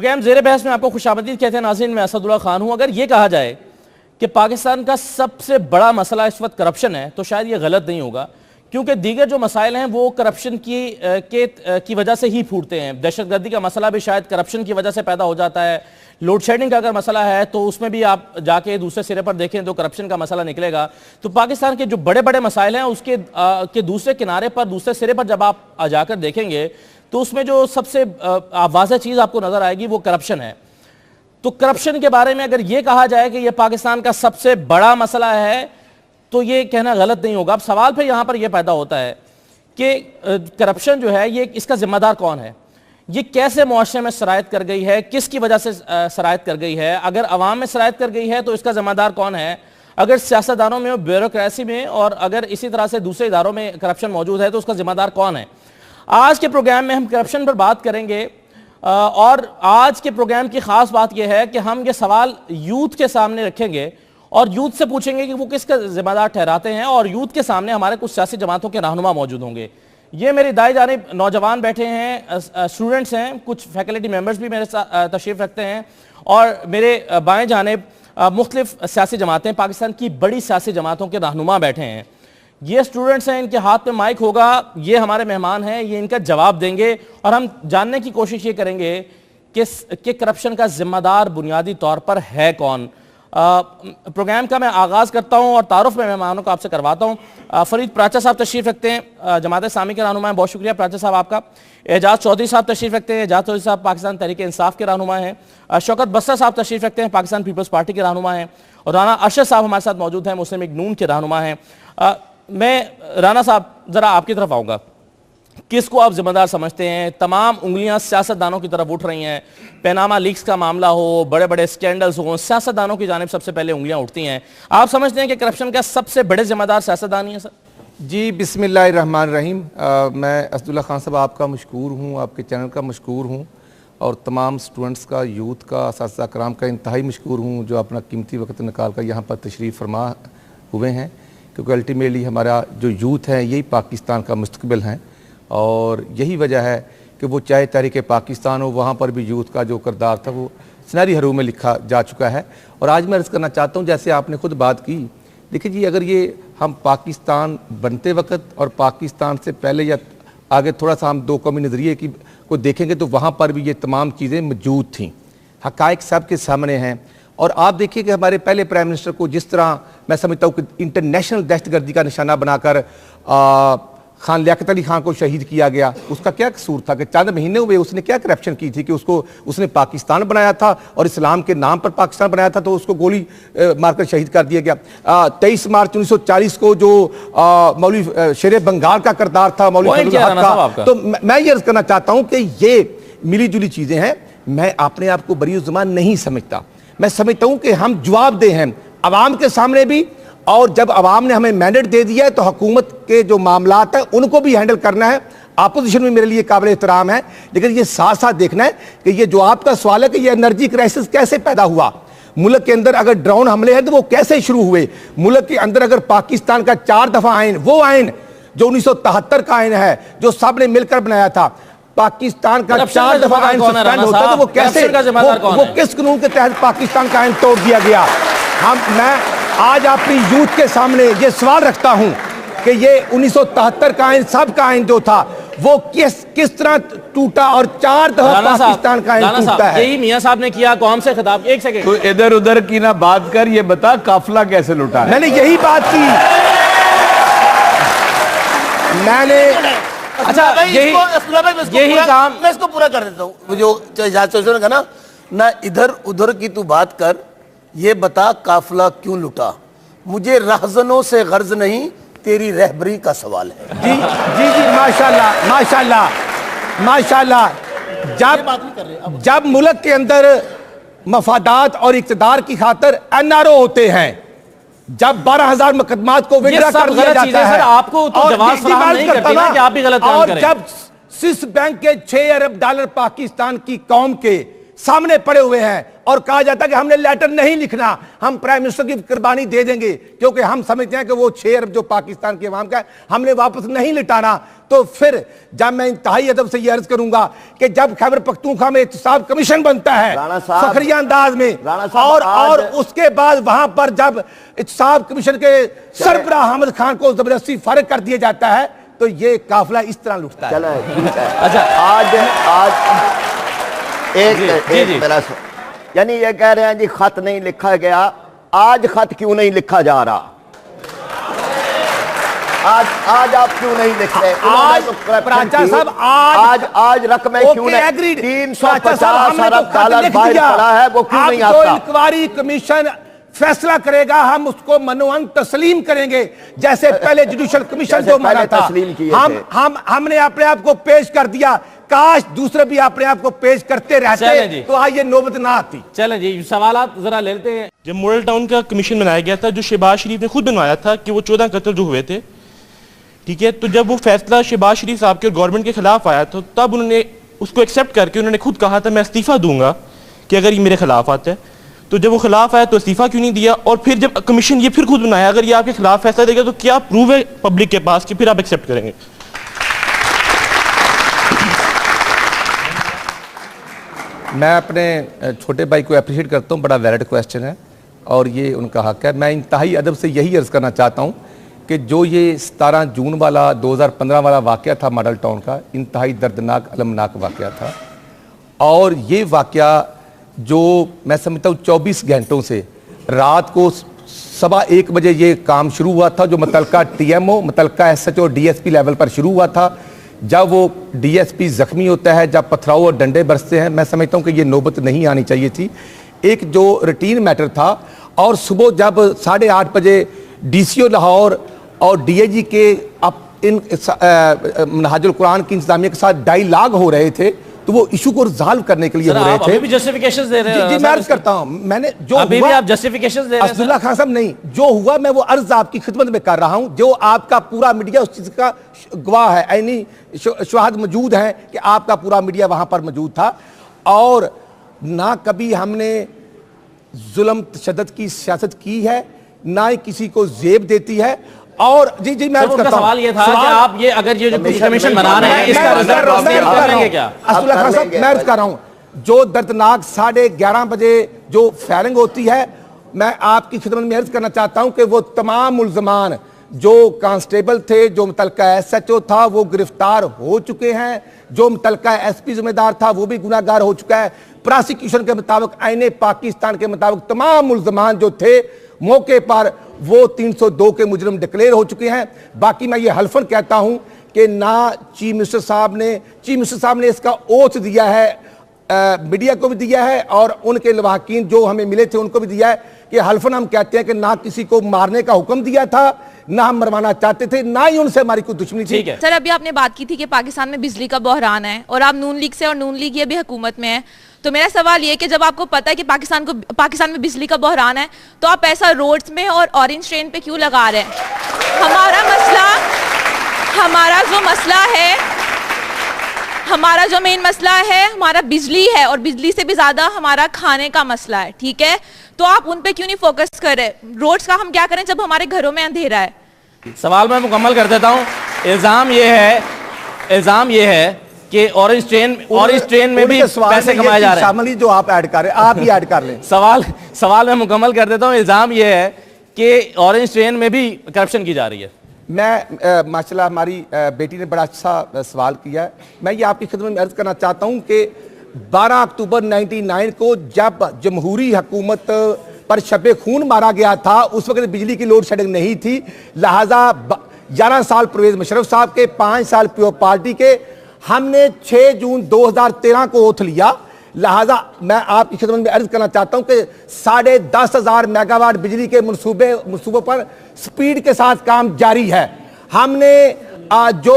Programme ज़ेरे बहस में आपको खुशामदीद कहते हैं नाज़रीन। मैं असदुल्ला खान हूं। अगर ये कहा जाए कि पाकिस्तान का सबसे बड़ा मसला इस वक्त करप्शन है तो शायद ये गलत नहीं होगा, क्योंकि दीगर जो मसाइल हैं वो करप्शन की वजह से ही फूटते हैं। दहशतगर्दी का मसला भी शायद करप्शन की वजह से पैदा हो जाता है। लोड शेडिंग का अगर मसला है तो उसमें भी आप जाके दूसरे सिरे पर देखें तो करप्शन का मसला निकलेगा। तो पाकिस्तान के जो बड़े बड़े मसाइल हैं उसके के दूसरे किनारे पर, दूसरे सिरे पर जब आप जाकर देखेंगे तो उसमें जो सबसे वाज़ेह चीज़ आपको नजर आएगी वो करप्शन है। तो करप्शन के बारे में अगर ये कहा जाए कि ये पाकिस्तान का सबसे बड़ा मसला है तो ये कहना गलत नहीं होगा। अब सवाल फिर यहां पर यह पैदा होता है कि करप्शन जो है ये इसका जिम्मेदार कौन है, ये कैसे मुआशरे में शरायत कर गई है, किसकी वजह से शरायत कर गई है। अगर अवाम में शरायत कर गई है तो इसका जिम्मेदार कौन है, अगर सियासतदानों में, ब्यूरोक्रेसी में और अगर इसी तरह से दूसरे इदारों में करप्शन मौजूद है तो उसका जिम्मेदार कौन है। आज के प्रोग्राम में हम करप्शन पर बात करेंगे और आज के प्रोग्राम की खास बात यह है कि हम ये सवाल यूथ के सामने रखेंगे और यूथ से पूछेंगे कि वो किसका जिम्मेदार ठहराते हैं, और यूथ के सामने हमारे कुछ सियासी जमातों के रहनुमा मौजूद होंगे। ये मेरी दाएं जानिब नौजवान बैठे हैं, स्टूडेंट्स हैं, कुछ फैकल्टी मेंबर्स भी मेरे साथ तशरीफ रखते हैं, और मेरे बाएं जानिब मुख्तलिफ सियासी जमातें, पाकिस्तान की बड़ी सियासी जमातों के रहनुमा बैठे हैं। ये स्टूडेंट्स हैं, इनके हाथ में माइक होगा, ये हमारे मेहमान हैं, ये इनका जवाब देंगे और हम जानने की कोशिश ये करेंगे कि करप्शन का जिम्मेदार बुनियादी तौर पर है कौन। प्रोग्राम का मैं आगाज़ करता हूं और तारुफ में मेहमानों को आपसे करवाता हूं। फरीद प्राचा साहब तशरीफ़ रखते हैं, जमात इस्लामी के रहनुमा हैं, बहुत शुक्रिया प्राचा साहब आपका। एजाज चौधरी साहब तशरीफ़ रखते हैं, एजाज चौधरी साहब पाकिस्तान तहरीक इंसाफ के रहनुमा हैं। शौकत बस्तर साहब तशरीफ़ रखते हैं, पाकिस्तान पीपल्स पार्टी के रहनुमा हैं। और राना अरशद साहब हमारे साथ मौजूद हैं, मुस्लिम लीग नून के रहनुमा हैं। मैं राना साहब ज़रा आपकी तरफ आऊँगा, किसको आप जिम्मेदार समझते हैं? तमाम उंगलियां सियासतदानों की तरफ उठ रही हैं, पैनामा लीक्स का मामला हो, बड़े बड़े स्कैंडल्स हो, सियासतदानों की जानिब सबसे पहले उंगलियां उठती हैं। आप समझते हैं कि करप्शन का सबसे बड़े जिम्मेदार सियासतदान ही है? सर जी, बिस्मिल्लाहिर्रहमानिर्रहीम। मैं असदुल्ला खान साहब आपका मशकूर हूँ, आपके चैनल का मशकूर हूँ, और तमाम स्टूडेंट्स का, यूथ का, असातिज़ा कराम का इंतहाई मशकूर हूँ जो अपना कीमती वक्त निकाल कर यहाँ पर तशरीफ़ फरमा हुए हैं, क्योंकि अल्टीमेटली हमारा जो यूथ है यही पाकिस्तान का मुस्तकबिल है। और यही वजह है कि वो चाहे तहरीक पाकिस्तान हो, वहाँ पर भी यूथ का जो किरदार था वो सुनहरी हरूफ में लिखा जा चुका है। और आज मैं अर्ज़ करना चाहता हूँ, जैसे आपने खुद बात की, देखिए जी, अगर ये हम पाकिस्तान बनते वक्त और पाकिस्तान से पहले या आगे थोड़ा सा हम दो कौमी नज़रिए की को देखेंगे तो वहाँ पर भी ये तमाम चीज़ें मौजूद थीं, हक़ाइक़ सब के सामने हैं। और आप देखिए कि हमारे पहले प्राइम मिनिस्टर को जिस तरह मैं समझता हूँ कि इंटरनेशनल दहशतगर्दी का निशाना बनाकर खान लियाकत अली खान को शहीद किया गया, उसका क्या कसूर था कि चंद महीने हुए उसने क्या करप्शन की थी कि उसने पाकिस्तान बनाया था और इस्लाम के नाम पर पाकिस्तान बनाया था, तो उसको गोली मारकर शहीद कर दिया गया। 23 मार्च 1940 को जो मौलवी शेर बंगाल का किरदार था, मौलवी का, तो मैं ये अर्ज करना चाहता हूँ कि ये मिली जुली चीज़ें हैं। मैं अपने आप को बरी ज़ुबान नहीं समझता, मैं समझता हूँ कि हम जवाबदेह हैं अवाम के सामने भी, और जब अवाम ने हमें मैंडेट दे दिया है तो हुकूमत के जो मामलात हैं उनको भी हैंडल करना है। अपोजिशन में मेरे लिए काबिल एहतराम है, लेकिन ये साथ साथ देखना है कि ये जो आपका सवाल है कि ये एनर्जी क्राइसिस कैसे पैदा हुआ, मुल्क के अंदर अगर ड्रोन हमले हैं तो वो कैसे शुरू हुए, मुल्क के अंदर अगर पाकिस्तान का 4 दफ़ा आइन, वो आइन जो 1973 का आइन है जो सब ने मिलकर बनाया था, पाकिस्तान का 4 दफ़ा आइन सस्पेंड होता है तो वो कैसे, वो किस कानून के तहत पाकिस्तान का आइन तोड़ दिया गया। मैं आज अपनी यूथ के सामने ये सवाल रखता हूं कि ये 1973 का आइन, सब का आइन जो था वो किस तरह टूटा और 4 दफा पाकिस्तान का आइन टूटा है। यही मियां साहब ने किया कौम से खिताब। एक सेकंड, तो इधर उधर की ना बात कर, ये बता काफिला कैसे लुटा है? मैंने यही बात की, मैंने अच्छा यही काम, मैं इसको पूरा कर देता हूँ। जो ना इधर उधर की तू बात कर, ये बता काफिला क्यों लुटा। मुझे रहजनों से गर्ज नहीं, तेरी रहबरी का सवाल है। जी जी जी, माशाल्लाह माशाल्लाह माशाल्लाह। जब मुल्क के अंदर मफादात और इक़्तिदार की खातर NRO होते हैं, जब 12,000 मुकदमात को विड्रा कर लिया जाता है, आपको तो जवाब फराहम नहीं करती ना कि आप भी गलत काम करें। जब स्विस बैंक के $6 अरब पाकिस्तान की कौम के सामने पड़े हुए हैं, और कहा जाता है कि हमने लेटर नहीं लिखना, हम प्राइम मिनिस्टर की कुर्बानी दे देंगे, क्योंकि हम समझते हैं कि वो 6 अरब जो पाकिस्तान की आवाम का है हमने वापस नहीं लौटाना। तो फिर जब मैं इंतहाई अदब से ये अर्ज करूंगा कि जब खैबर पख्तूनख्वा में एहतसाब कमीशन बनता है फखरिया अंदाज में, और उसके बाद वहां पर जब एहतसाब कमीशन के सरबराह अहमद खान को जबरदस्ती फारिग कर दिया जाता है, तो ये काफिला इस तरह लुटता है। अच्छा, आज एक मेरा यानी ये कह रहे हैं जी खत नहीं लिखा गया, आज खत क्यों नहीं लिखा जा रहा? आज आप क्यों नहीं लिख रहे? साहब आज रकमें क्यों नहीं? 350 अरब डॉलर बाहर पड़ा है, वो क्यों नहीं आता? इंक्वायरी कमीशन फैसला करेगा, हम उसको मनोअंग तस्लीम करेंगे, जैसे पहले जुडिशल कमीशन को माना था। हमने अपने आप को पेश कर दिया, काश दूसरे भी अपने आप को पेश करते रहते तो आज ये नौबत ना आती। चलें जी, सवालात जरा लेते हैं। जब मॉडल टाउन का कमीशन बनाया गया था, जो शहबाज शरीफ ने खुद बनवाया था कि वो 14 कत्ल जो हुए थे, ठीक है, तो जब वो फैसला शहबाज शरीफ साहब के और गवर्नमेंट के खिलाफ आया तो तब उन्होंने उसको एक्सेप्ट करके उन्होंने खुद कहा था मैं इस्तीफा दूंगा कि अगर ये मेरे खिलाफ आता है। तो जब वो खिलाफ आया तो इस्तीफा क्यों नहीं दिया? और फिर जब कमीशन ये फिर खुद बनाया, अगर ये आपके खिलाफ फैसला देगा तो क्या प्रूव है पब्लिक के पास कि फिर आप एक्सेप्ट करेंगे? मैं अपने छोटे भाई को अप्रिशिएट करता हूँ, बड़ा वैलिड क्वेश्चन है और ये उनका हक है। मैं इंतहाई अदब से यही अर्ज़ करना चाहता हूँ कि जो ये 17 जून वाला 2015 वाला वाक़या था मॉडल टाउन का, इंतहाई दर्दनाक अलमनाक वाक़या था, और ये वाक़या जो मैं समझता हूँ 24 घंटों से रात को 1:15 बजे ये काम शुरू हुआ था, जो मुतलका TMO मुतलका SHO DSP लेवल पर शुरू हुआ था। जब वो DSP ज़ख्मी होता है, जब पथराव और डंडे बरसते हैं, मैं समझता हूँ कि ये नौबत नहीं आनी चाहिए थी। एक जो रूटीन मैटर था, और सुबह जब 8:30 बजे DCO लाहौर और DIG के मनहाजुल कुरान की इंतजामिया के साथ डायलॉग हो रहे थे, तो वो इशू को रिजॉल्व करने के लिए हो रहे थे। अभी भी जस्टिफिकेशंस दे रहे हैं। जी मैं अर्ज करता हूं, मैंने जो अभी भी आप जस्टिफिकेशंस दे रहे हैं अब्दुल्ला खान साहब, नहीं जो हुआ मैं वो अर्ज आपकी खिदमत में कर रहा हूं, जो आपका पूरा मीडिया उस चीज का गवाह है, यानी शवाहद मौजूद हैं कि आपका पूरा मीडिया वहां पर मौजूद था, और ना कभी हमने जुल्म तशद्दुद की सियासत की है, ना ही किसी को जेब देती है। और जी जी मैं उनका सवाल ये था कि आप ये अगर ये जो कमीशन बना रहे हैं इसका रिजल्ट करेंगे क्या? अब्दुल्ला खान साहब मैं अर्ज कर रहा हूं, जो दर्दनाक 11:30 बजे जो फायरिंग होती है, मैं आपकी खिदमत में अर्ज करना चाहता हूं कि वो तमाम मुल्ज़मान जो कांस्टेबल थे, जो मुतलका SHO था, वो गिरफ्तार हो चुके हैं, जो मुतलका SP जिम्मेदार था वो भी गुनाहगार हो चुका है। प्रोसिक्यूशन के मुताबिक, आईने पाकिस्तान के मुताबिक तमाम मुल्ज़मान जो थे मौके पर वो 302 के मुजरिम डिक्लेयर हो चुके हैं। बाकी मैं ये हल्फन कहता हूं कि ना चीफ मिनिस्टर साहब ने इसका ओथ दिया है, मीडिया को भी दिया है, और उनके लवाहकीन जो हमें मिले थे उनको भी दिया है, कि हल्फन हम कहते हैं कि ना किसी को मारने का हुक्म दिया था, ना हम मरवाना चाहते थे, ना ही उनसे हमारी कोई दुश्मनी थी। सर अभी आपने बात की थी कि पाकिस्तान में बिजली का बहरान है और आप नून लीग से, और नून लीग ये भी हुकूमत में है, तो मेरा सवाल ये कि जब आपको पता है कि पाकिस्तान में बिजली का बहरान है, तो आप पैसा रोड्स में और ऑरेंज ट्रेन पे क्यों लगा रहे हैं? हमारा जो मेन मसला है हमारा बिजली है, और बिजली से भी ज्यादा हमारा खाने का मसला है, ठीक है? तो आप उन पे क्यों नहीं फोकस कर रहे? रोड्स का हम क्या करें जब हमारे घरों में अंधेरा है? सवाल मैं मुकम्मल कर देता हूं। इल्जाम ये है कि ऑरेंज ट्रेन में भी पैसे कमाए जा रहे हैं। शामिल जो आप ऐड कर रहे हैं, आप ही ऐड कर लें। सवाल मैं मुकम्मल कर देता हूं। इल्जाम ये है कि ऑरेंज ट्रेन में भी करप्शन की जा रही है। मैं माशाल्लाह हमारी बेटी ने बड़ा अच्छा सवाल किया है। मैं ये आपकी खिदमत में अर्ज करना चाहता हूं कि 12 अक्टूबर 1999 को जब जमहूरी हुकूमत पर शब खून मारा गया था, उस वक्त बिजली की लोड शेडिंग नहीं थी, लिहाजा 11 साल परवेज मुशर्रफ साहब के, 5 साल पीओ पार्टी के, हमने 6 जून 2013 को ओथ लिया। लिहाजा मैं आपकी खिदमत में अर्ज करना चाहता हूं कि 10,500 मेगावाट बिजली के मनसूबों पर स्पीड के साथ काम जारी है। हमने जो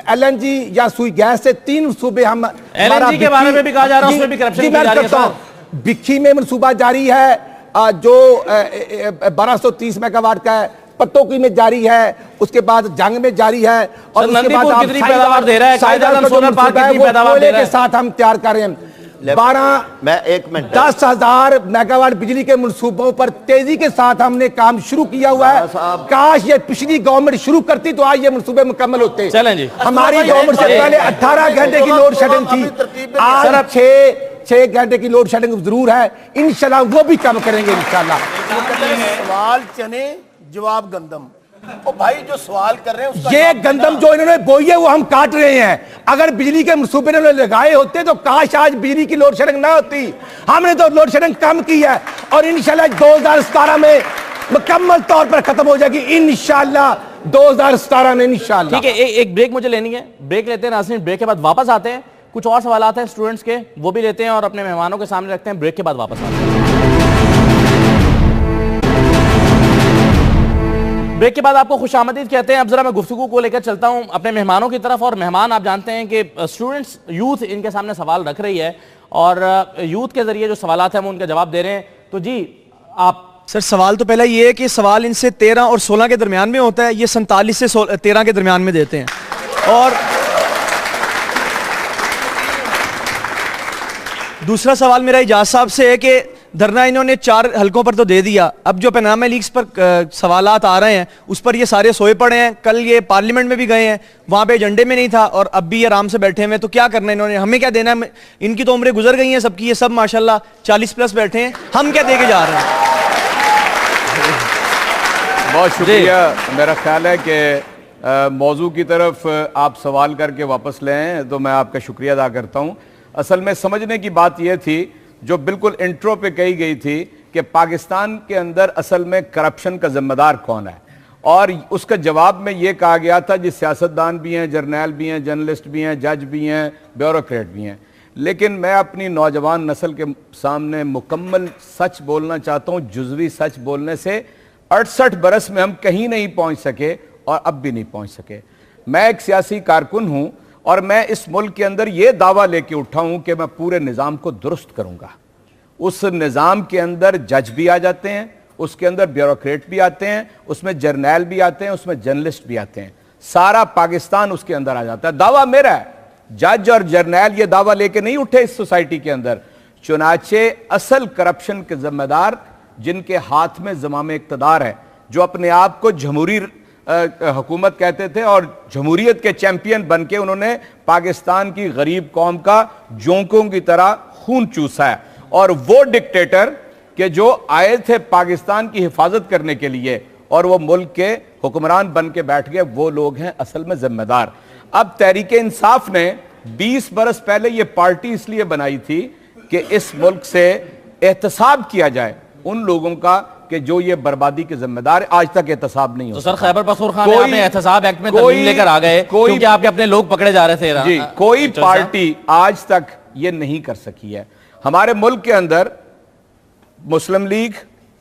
LNG या सुई गैस से 3 सूबे, हम LNG के बारे में भी कहा जा रहा है, उसमें भी करप्शन की जा रही है। बिक्खी में मनसूबा जारी है जो 1230 मेगावाट का है, पत्तोकी में जारी है, उसके बाद जंग में जारी है, और उसके बाद कितनी पैदावार दे रहा है, सोलर पार्क कितनी पैदावार दे रहा है, के साथ हम तैयार कर रहे हैं। 12 मैं 1 मिनट 10,000 मेगावाट बिजली के मंसूबों पर तेजी के साथ हमने काम शुरू किया हुआ है। काश ये पिछली गवर्नमेंट शुरू करती तो आज ये मंसूबे मुकम्मल होते। चलें जी। हमारी गवर्नमेंट से पहले 18 घंटे की लोड शेडिंग थी, आज 6 घंटे की लोड शेडिंग जरूर है। इंशाल्लाह वो भी कम करेंगे इंशाल्लाह। सवाल चने जवाब गंदम। ओ भाई जो सवाल कर रहे हैं उसका ये गंदम जो इन्होंने बोई है वो हम काट रहे हैं। अगर बिजली के मंसूबे इन्होंने लगाए होते तो काश आज बिजली की लोड शेडिंग ना होती। हमने तो लोड शेडिंग कम की है और इंशाल्लाह 2017 में मुकम्मल तौर पर खत्म हो जाएगी इंशाल्लाह 2017 में इंशाल्लाह। ठीक है, एक ब्रेक मुझे लेनी है, ब्रेक लेते हैं नाज़रीन। ब्रेक के बाद वापस आते हैं, कुछ और सवाल आते हैं स्टूडेंट्स के, वो भी लेते हैं और अपने मेहमानों के सामने रखते हैं। ब्रेक के बाद वापस आते हैं। ब्रेक के बाद आपको खुशामदीद कहते हैं। अब जरा मैं गुफ्तगू को लेकर चलता हूं अपने मेहमानों की तरफ। और मेहमान आप जानते हैं कि स्टूडेंट्स, यूथ इनके सामने सवाल रख रही है और यूथ के जरिए जो सवालात हैं वो उनके जवाब दे रहे हैं। तो जी आप। सर सवाल तो पहला ये है कि सवाल इनसे 13 और 16 के दरमियान में होता है, ये 47 से 13 के दरमियान में देते हैं। और दूसरा सवाल मेरा इजाज साहब से है कि धरना इन्होंने 4 हलकों पर तो दे दिया, अब जो पनामा लीग्स पर सवालात आ रहे हैं उस पर ये सारे सोए पड़े हैं। कल ये पार्लियामेंट में भी गए हैं, वहाँ पे एजेंडे में नहीं था और अब भी ये आराम से बैठे हुए। तो क्या करना है इन्होंने, हमें क्या देना है? इनकी तो उम्रें गुजर गई हैं सबकी, ये सब माशाल्लाह 40+ बैठे हैं, हम क्या दे के जा रहे हैं? बहुत शुक्रिया। मेरा ख्याल है कि मौजू की तरफ आप सवाल करके वापस ले आए तो मैं आपका शुक्रिया अदा करता हूँ। असल में समझने की बात यह थी जो बिल्कुल इंट्रो पे कही गई थी कि पाकिस्तान के अंदर असल में करप्शन का जिम्मेदार कौन है, और उसका जवाब में ये कहा गया था जी सियासतदान भी हैं, जर्नैल भी हैं, जर्नलिस्ट भी हैं, जज भी हैं, ब्यूरोक्रेट भी हैं। लेकिन मैं अपनी नौजवान नस्ल के सामने मुकम्मल सच बोलना चाहता हूँ। जुज़वी सच बोलने से 68 बरस में हम कहीं नहीं पहुँच सके और अब भी नहीं पहुँच सके। मैं एक सियासी कारकुन हूँ और मैं इस मुल्क के अंदर यह दावा लेके उठा हूं कि मैं पूरे निज़ाम को दुरुस्त करूंगा। उस निज़ाम के अंदर जज भी आ जाते हैं, उसके अंदर ब्यूरोक्रेट भी आते हैं, उसमें जर्नैल भी आते हैं, उसमें जर्नलिस्ट भी आते हैं, सारा पाकिस्तान उसके अंदर आ जाता है। दावा मेरा है, जज और जर्नैल ये दावा लेके नहीं उठे इस सोसाइटी के अंदर। चुनाचे असल करप्शन के जिम्मेदार जिनके हाथ में ज़माम इक़्तिदार है, जो अपने आप को जमहूरी हुकूमत कहते थे और जमहूरियत के चैंपियन बनके उन्होंने पाकिस्तान की गरीब कौम का जोंकों की तरह खून चूसा है। और वो डिक्टेटर के जो आए थे पाकिस्तान की हिफाजत करने के लिए और वो मुल्क के हुक्मरान बन के बैठ गए, वो लोग हैं असल में जिम्मेदार। अब तहरीक इंसाफ ने 20 बरस पहले ये पार्टी इसलिए बनाई थी कि इस मुल्क से एहतसाब किया जाए उन लोगों का कि जो ये बर्बादी के जिम्मेदार है। आज तक एहतसाब नहीं हो। तो सर खैबर पख्तूनख्वा में आपने एहतसाब एक्ट में तरमीम लेकर आ गए क्योंकि आपके अपने लोग पकड़े जा रहे थे। जी, कोई पार्टी आज तक ये नहीं कर सकी है। हमारे मुल्क के अंदर मुस्लिम लीग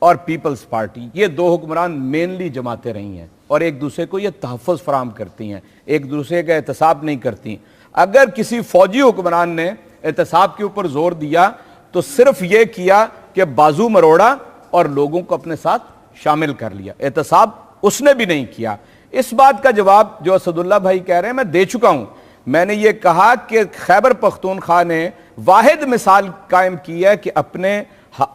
और पीपल्स पार्टी, ये 2 हुक्मरान मेनली जमाते रही हैं और एक दूसरे को ये तहफ़्फ़ुज़ फराहम करती हैं, एक दूसरे का एहतसाब नहीं करती। अगर किसी फौजी हुक्मरान ने एहतसाब के ऊपर जोर दिया तो सिर्फ ये किया कि बाजू मरोड़ा और लोगों को अपने साथ शामिल कर लिया, एहतसाब उसने भी नहीं किया। इस बात का जवाब जो असदुल्ला भाई कह रहे हैं मैं दे चुका हूं। मैंने ये कहा कि खैबर पख्तूनख्वा ने वाहिद मिसाल कायम की है कि अपने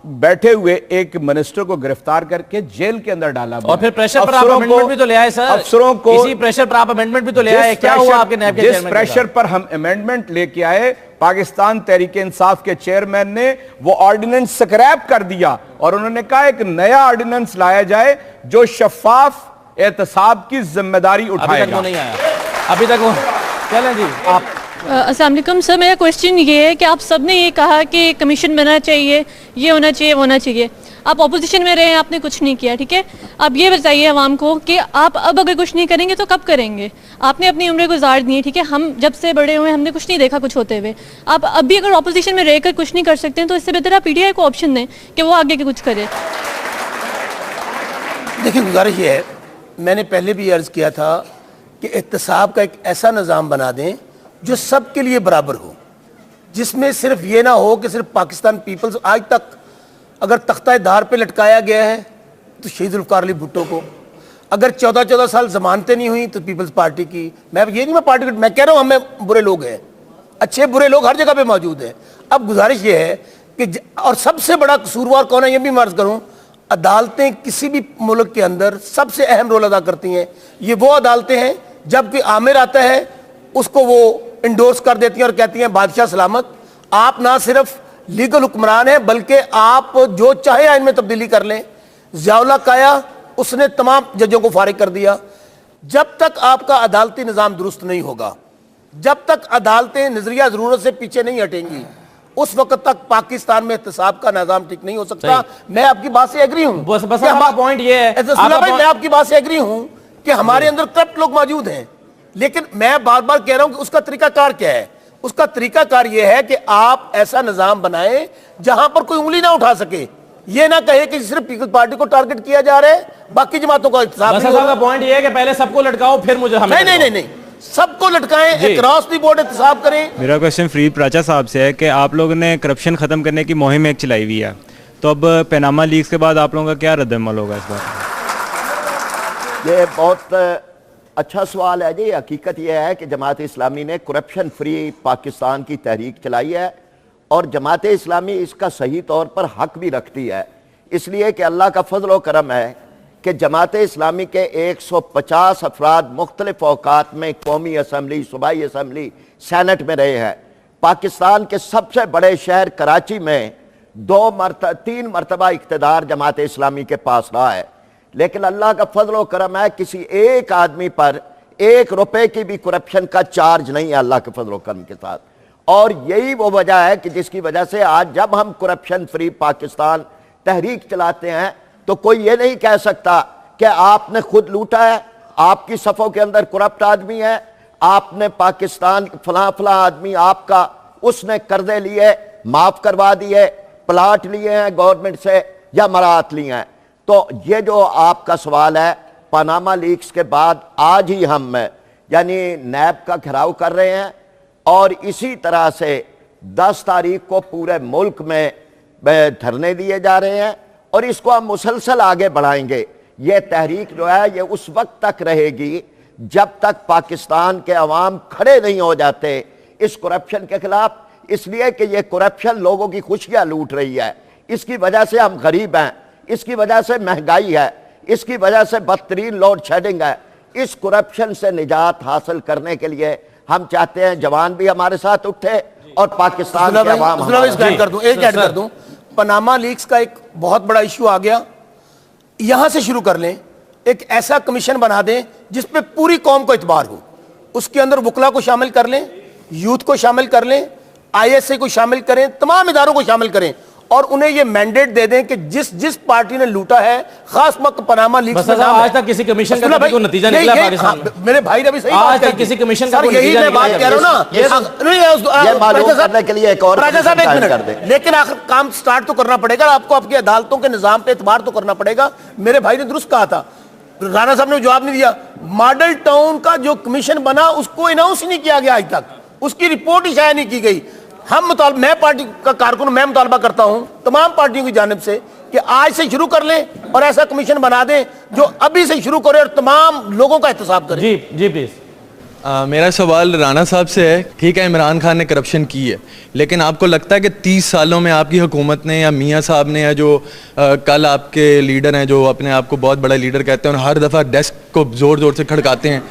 बैठे हुए एक मिनिस्टर को गिरफ्तार करके जेल के अंदर डाला और फिर प्रेशर पर आप अमेंडमेंट भी तो ले आए सर। अफसरों को इसी प्रेशर पर आप अमेंडमेंट भी तो ले आए, क्या हुआ आपके नैब के जिस चेयरमैन प्रेशर पर हम अमेंडमेंट लेके आए, पाकिस्तान तहरीक इंसाफ के चेयरमैन ने वो ऑर्डिनेंस स्क्रैप कर दिया और उन्होंने कहा एक नया ऑर्डिनेंस लाया जाए जो शफाफ एहतसाब की जिम्मेदारी उठाएगा। अभी तक वो नहीं आया, अभी तक वो। चलें जी आप। अस्सलाम वालेकुम सर, मेरा क्वेश्चन ये है कि आप सबने ये कहा कि कमीशन बनना चाहिए, ये होना चाहिए, वो होना चाहिए। आप ऑपोजिशन में रहे हैं, आपने कुछ नहीं किया, ठीक है। आप ये बताइए आवाम को कि आप अब अगर कुछ नहीं करेंगे तो कब करेंगे? आपने अपनी उम्रें गुजार दी है, ठीक है। हम जब से बड़े हुए हमने कुछ नहीं देखा कुछ होते हुए। आप अब भी अगर ऑपोजिशन में रहकर कुछ नहीं कर सकते हैं तो इससे बेहतर आप PTI को ऑप्शन दें कि वो आगे के कुछ करे। देखिए गुजारिश ये है, मैंने पहले भी अर्ज़ किया था कि एहतसाब का एक ऐसा निज़ाम बना दें जो सबके लिए बराबर हो, जिसमें सिर्फ ये ना हो कि सिर्फ पाकिस्तान पीपल्स। आज तक अगर तख्ता दार पे लटकाया गया है तो शहीद जुल्फ़िकार अली भुट्टो को, अगर 14-14 साल जमानतें नहीं हुई तो पीपल्स पार्टी की। मैं ये नहीं मैं पार्टी, मैं कह रहा हूँ हमें बुरे लोग हैं, अच्छे बुरे लोग हर जगह पे मौजूद हैं। अब गुजारिश ये है कि और सबसे बड़ा कसूरवार कौन है ये भी मर्ज करूं, अदालतें किसी भी मुल्क के अंदर सबसे अहम रोल अदा करती हैं। ये वो अदालतें हैं जब कोई आमिर आता है उसको वो इंडोर्स कर देती हैं और कहती हैं बादशाह सलामत, आप ना सिर्फ लीगल हुक्मरान हैं बल्कि आप जो चाहे आइन में तब्दीली कर लें। ज़ियाउल्लाह काया उसने तमाम जजों को फारिग कर दिया। जब तक आपका अदालती निज़ाम दुरुस्त नहीं होगा, जब तक अदालतें नजरिया जरूरत से पीछे नहीं हटेंगी, उस वक्त तक पाकिस्तान में एहतसाब का निजाम ठीक नहीं हो सकता। मैं आपकी बात से एग्री हूं। बस हमारा पॉइंट ये है, मैं आपकी बात से एग्री हूं कि हमारे अंदर करप्ट लोग मौजूद हैं, लेकिन मैं बार बार कह रहा हूं कि उसका तरीकाकार क्या है। उसका तरीकाकार यह है कि आप ऐसा निजाम बनाएं जहां पर कोई उंगली ना उठा सके, ये ना कहे कि सिर्फ पीपल्स पार्टी को टारगेट किया जा रहा है, बाकी जमातों का का पॉइंट ये है कि पहले सबको लटकाओ फिर मुझे नहीं, सबको लटकाएं, अक्रॉस द बोर्ड एहतसाब करें। मेरा क्वेश्चन फ्री प्राचा साहब से है कि आप लोगों ने करप्शन खत्म करने की मुहिम एक चलाई हुई है, तो अब पनामा लीक्स के बाद आप लोगों का क्या रद्द-ए-अमल होगा इस बार? ये बहुत अच्छा सवाल है जी। हकीकत यह है कि जमात इस्लामी ने करप्शन फ्री पाकिस्तान की तहरीक चलाई है और जमात इस्लामी इसका सही तौर पर हक भी रखती है, इसलिए कि अल्लाह का फजल व करम है कि जमात इस्लामी के 150 अफराद मुख्तलिफ औकात में कौमी असम्बली, सूबाई असम्बली, सैनेट में रहे हैं। पाकिस्तान के सबसे बड़े शहर कराची में 3 मरतबा इख्तिदार जमात इस्लामी के पास रहा है, लेकिन अल्लाह का फजल व करम है किसी एक आदमी पर 1 रुपए की भी करप्शन का चार्ज नहीं है अल्लाह के फजल व करम के साथ। और यही वो वजह है कि जिसकी वजह से आज जब हम करप्शन फ्री पाकिस्तान तहरीक चलाते हैं तो कोई ये नहीं कह सकता कि आपने खुद लूटा है, आपकी सफ़ों के अंदर करप्ट आदमी है, आपने पाकिस्तान फला आदमी आपका उसने कर्जे लिए माफ करवा दिए, प्लाट लिए हैं गवर्नमेंट से या मराहत लिए हैं। तो ये जो आपका सवाल है, पनामा लीक्स के बाद आज ही हम यानी नैब का घेराव कर रहे हैं और इसी तरह से 10 तारीख को पूरे मुल्क में धरने दिए जा रहे हैं और इसको हम मुसलसल आगे बढ़ाएंगे। ये तहरीक जो है ये उस वक्त तक रहेगी जब तक पाकिस्तान के अवाम खड़े नहीं हो जाते इस करप्शन के खिलाफ, इसलिए कि ये करप्शन लोगों की खुशियां लूट रही है। इसकी वजह से हम गरीब हैं, इसकी वजह से महंगाई है, इसकी वजह से बदतरीन लोड शेडिंग है। इस करप्शन से निजात हासिल करने के लिए हम चाहते हैं जवान भी हमारे साथ उठे और पाकिस्तान के अवाम कर दूं। पनामा लीक्स का एक बहुत बड़ा इशू आ गया, यहां से शुरू कर लें। एक ऐसा कमीशन बना दें जिसपे पूरी कौम को इतबार हो, उसके अंदर वकला को शामिल कर लें, यूथ को शामिल कर लें, ISA को शामिल करें, तमाम इदारों को शामिल करें और उन्हें यह मैंडेट दे दें कि जिस पार्टी ने लूटा है, खास मत पनामा लीक्स में आज तक किसी कमीशन का कोई नतीजा निकला पाकिस्तान में? मेरे भाई ने भी सही आज तक किसी कमीशन का कोई यही मैं बात कह रहा हूं ना। के लिए एक और लेकिन आखिर काम स्टार्ट तो करना पड़ेगा, आपको आपकी अदालतों के निजाम पे एतबार तो करना पड़ेगा। मेरे भाई ने दुरुस्त कहा था, राणा साहब ने जवाब नहीं दिया। मॉडल टाउन का जो कमीशन बना उसको अनाउंस ही नहीं किया गया आज तक, उसकी रिपोर्ट ही शायद नहीं की गई। मैं पार्टी का कारकुन, मैं मुतालबा करता हूं तमाम पार्टियों की जानिब से कि आज से शुरू कर लें और ऐसा कमीशन बना दें जो अभी से शुरू करे और तमाम लोगों का एहतसाब करे। जी प्लीज। मेरा सवाल राणा साहब से है। ठीक है, इमरान खान ने करप्शन की है, लेकिन आपको लगता है कि 30 सालों में आपकी हुकूमत ने या मियाँ साहब ने या जो कल आपके लीडर हैं जो अपने आप को बहुत बड़ा लीडर कहते हैं और हर दफ़ा डेस्क को ज़ोर ज़ोर से खड़काते हैं